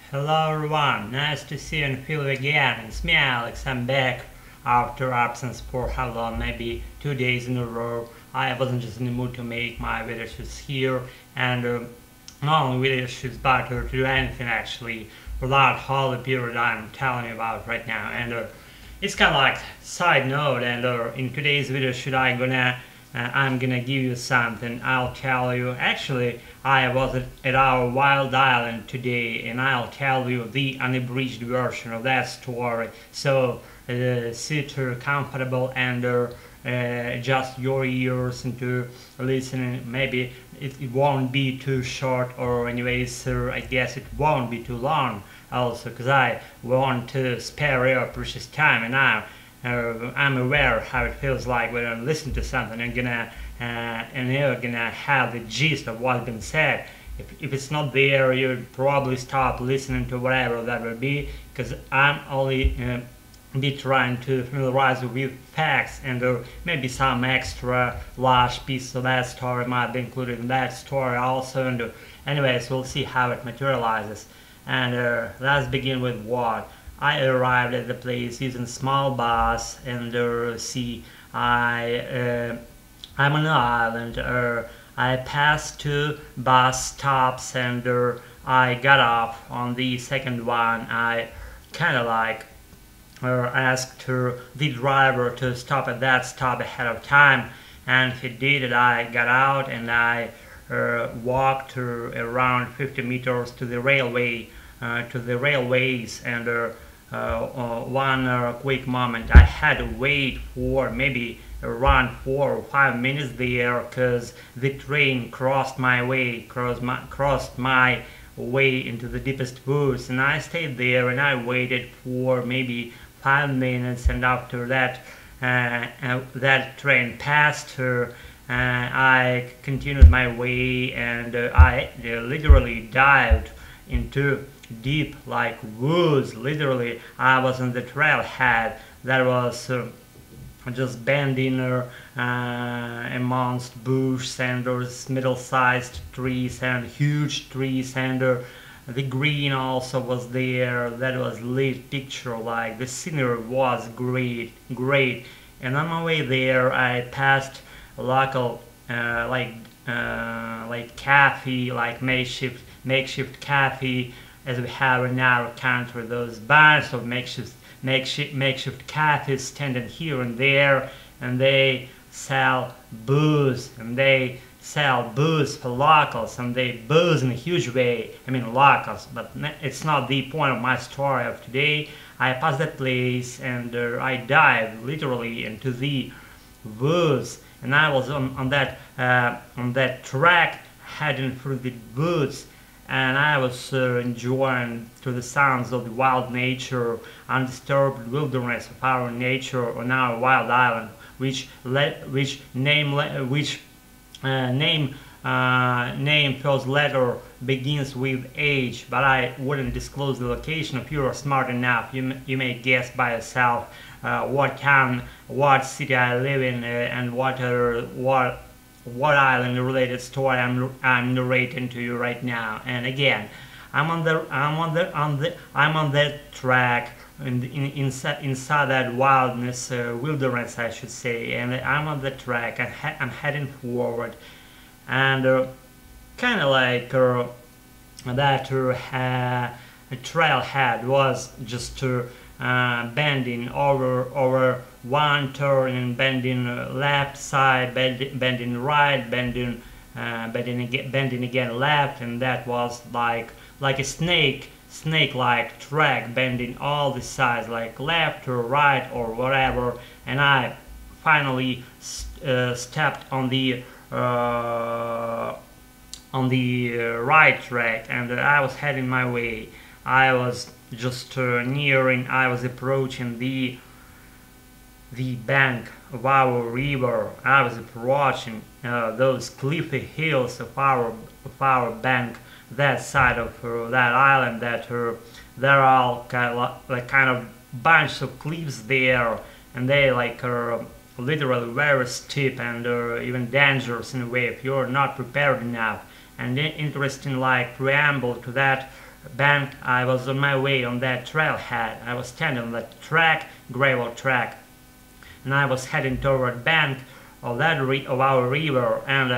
Hello everyone, nice to see and feel you again. It's me Alex, I'm back after absence for how long, maybe 2 days in a row. I wasn't just in the mood to make my video shoots here and not only video shoots but to do anything actually for that whole period I'm telling you about right now. And it's kind of like side note, and in today's video shoot I'm gonna give you something. I'll tell you. Actually, I was at our wild island today, and I'll tell you the unabridged version of that story. So sit comfortable and adjust your ears into listening. Maybe it won't be too short, or anyways, I guess it won't be too long. Also, because I want to spare your precious time, and I'm aware how it feels like when I listen to something and you're gonna have the gist of what's been said. If it's not there, you'd probably stop listening to whatever that will be, because I'm only be trying to familiarize you with facts, and maybe some extra large piece of that story might be included in that story also. And anyways, we'll see how it materializes. And let's begin with what. I arrived at the place using small bus, and I'm on an island. I passed 2 bus stops, and I got off on the second one. I kind of like asked the driver to stop at that stop ahead of time, and he did it. I got out and I walked around 50 meters to the railways, and one quick moment, I had to wait for maybe around 4 or 5 minutes there, because the train crossed my way into the deepest woods, and I stayed there and I waited for maybe 5 minutes, and after that that train passed her. I continued my way, and I literally dived into deep like woods. Literally, I was on the trailhead that was just bending amongst bush, and those middle-sized trees and huge trees, and the green also was there. That was lit picture, like the scenery was great. And on my way there, I passed a local cafe, like makeshift cafe, as we have in our country, those bunch of makeshift cafes standing here and there, and they sell booze, for locals, and they booze in a huge way. I mean locals, but it's not the point of my story of today. I passed that place, and I dived literally into the woods, and I was on that track heading through the woods, and I was enjoying to the sounds of the wild nature, undisturbed wilderness of our nature on our wild island, which name first letter begins with H, but I wouldn't disclose the location. If you are smart enough, you may guess by yourself what town, what city I live in, and what island related story I'm narrating to you right now. And again, I'm on that track inside that wilderness, I should say, and I'm on the track. I'm heading forward, and kind of like that trailhead was just bending over one turn, and bending left side, bending right, bending again left, and that was like a snake-like track, bending all the sides, like left or right or whatever. And I finally stepped on the right track, and I was heading my way. I was just I was approaching the bank of our river. I was approaching those cliffy hills of our bank, that side of that island, that there are all kind of bunch of cliffs there, and they are literally very steep and even dangerous in a way if you're not prepared enough. And interesting preamble to that bank. I was on my way on that trailhead. I was standing on that track, gravel track, and I was heading toward bank of of our river, and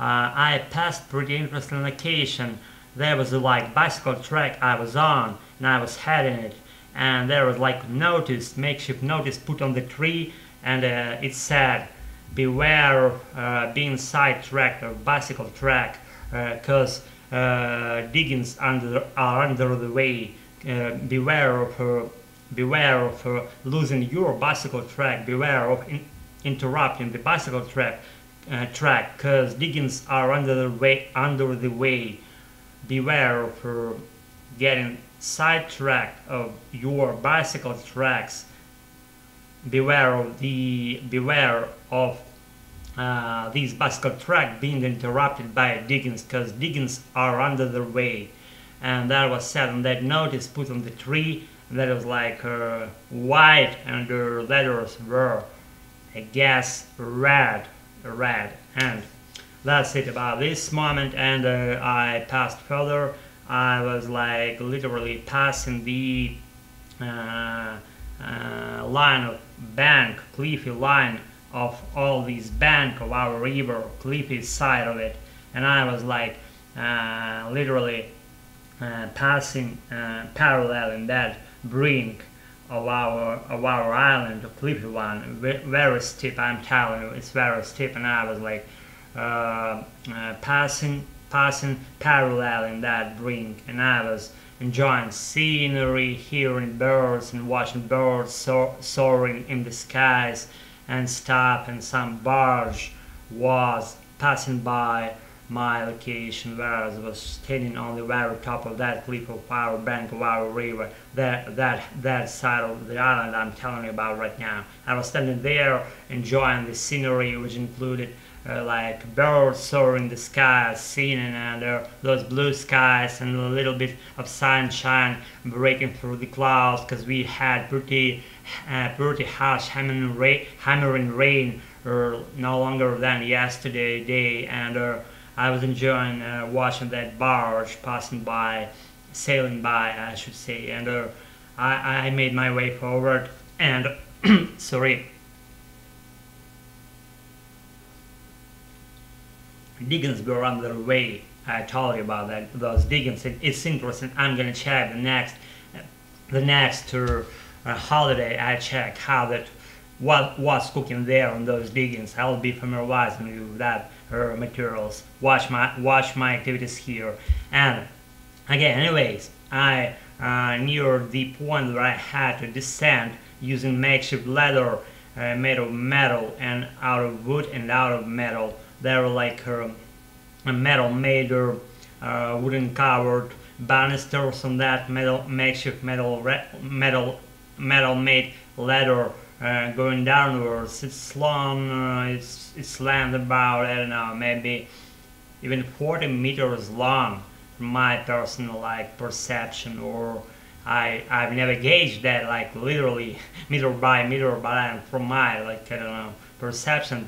I passed pretty interesting location. There was a like bicycle track I was on, and I was heading it, and there was like makeshift notice put on the tree, and it said, "Beware of being sidetracked or bicycle track, because diggings are under the way. Beware of losing your bicycle track. Beware of interrupting the bicycle track, because diggings are under the way. Beware of getting sidetracked of your bicycle tracks. Beware of these bicycle track being interrupted by diggings, because diggings are under the way." And that was said on that notice put on the tree. That was like white, and the letters were, I guess, red. And that's it about this moment. And I passed further. I was like literally passing the line of bank, cliffy line of all these bank of our river, cliffy side of it, and I was like literally passing parallel in that brink of our island, a cliffy one, very steep. I'm telling you, it's very steep, and I was like passing parallel in that brink, and I was enjoying scenery, hearing birds and watching birds soaring in the skies and stuff, and some barge was passing by my location where I was standing on the very top of that cliff of our bank of our river, that side of the island I'm telling you about right now. I was standing there enjoying the scenery, which included like birds soaring in the sky, seeing and those blue skies, and a little bit of sunshine breaking through the clouds, because we had pretty harsh hammering rain no longer than yesterday day, and I was enjoying watching that barge passing by, sailing by, I should say, and I made my way forward, and sorry. Diggings were on their way. I told you about that. Those diggings. It's interesting. I'm gonna check the next holiday. I check how that what was cooking there on those diggings. I'll be familiarizing you with that materials. Watch my activities here. And again, anyways, I near the point where I had to descend using makeshift ladder made of metal and out of wood and out of metal. They were like a metal made wooden covered banisters on that makeshift metal made ladder going downwards. It's long. It's land about, I don't know, maybe even 40 meters long from my personal like perception, or I've never gauged that like literally meter by meter, but from my like, I don't know, perception,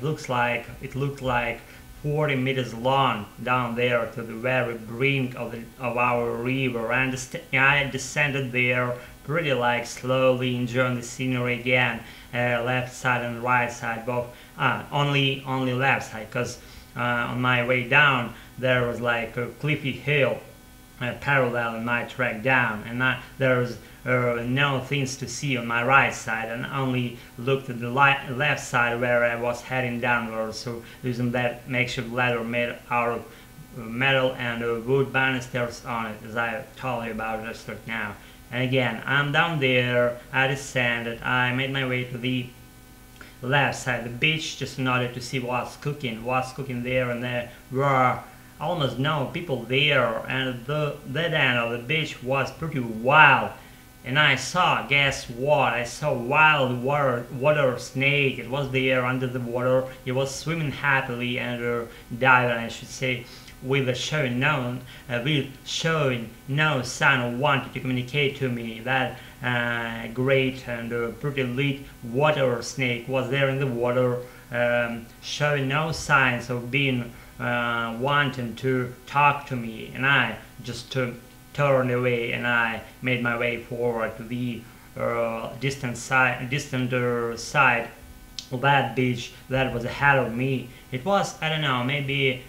it looked like 40 meters long down there to the very brink of our river, and I descended there pretty like slowly, enjoying the scenery again, left side and right side both, only left side, because on my way down there was like a cliffy hill parallel in my track down, and there was no things to see on my right side, and only looked at the left side where I was heading downwards. So using that makeshift ladder made out of metal and wood banisters on it, as I told you about just right now. And again, I'm down there, I descended, I made my way to the left side, the beach, just in order to see what's cooking there, and there were almost no people there, and that end of the beach was pretty wild. And I saw, guess what? I saw wild water snake. It was there under the water. It was swimming happily and diving, I should say, with showing no sign of wanting to communicate to me. That great and pretty lit water snake was there in the water, showing no signs of being wanting to talk to me. And I just turned away and I made my way forward to the distant side of that beach that was ahead of me. It was, I don't know, maybe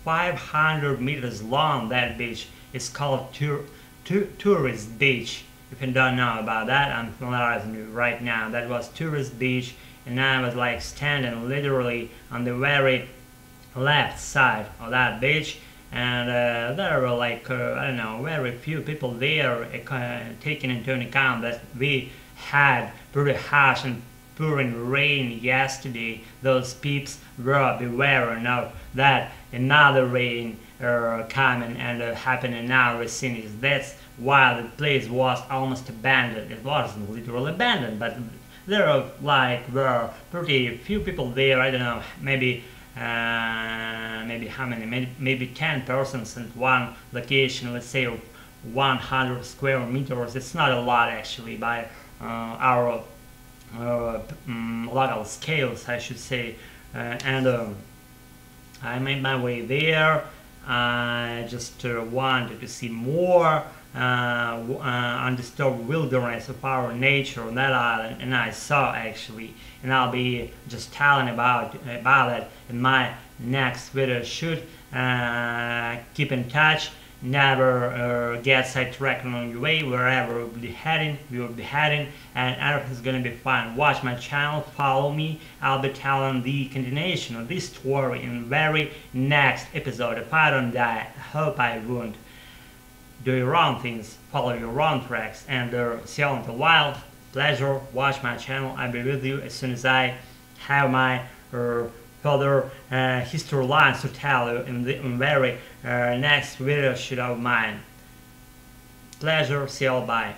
500 meters long. That beach is called Tourist Beach. If you don't know about that, I'm familiarizing you right now. That was Tourist Beach, and I was like standing literally on the very left side of that beach, and there were like I don't know, very few people there, taking into account that we had pretty harsh and pouring rain yesterday. Those peeps were beware of that another rain coming and happening in our vicinity. That's why the place was almost abandoned. It wasn't literally abandoned, but there were pretty few people there. I don't know, maybe how many? Maybe 10 persons in one location. Let's say 100 square meters. It's not a lot actually by our local scales, I should say. And I made my way there. I just wanted to see more undisturbed wilderness of our nature on that island, and I saw actually, and I'll be just telling about it in my next video shoot. Keep in touch, never get sidetracked on your way. Wherever we will be heading, and everything's gonna be fine. Watch my channel, follow me. I'll be telling the continuation of this story in the very next episode. If I don't die, I hope I won't. Do your own things, follow your own tracks, and see you in a while. Pleasure, watch my channel. I'll be with you as soon as I have my further history lines to tell you in the very next video shoot of mine. Pleasure, see you all, bye.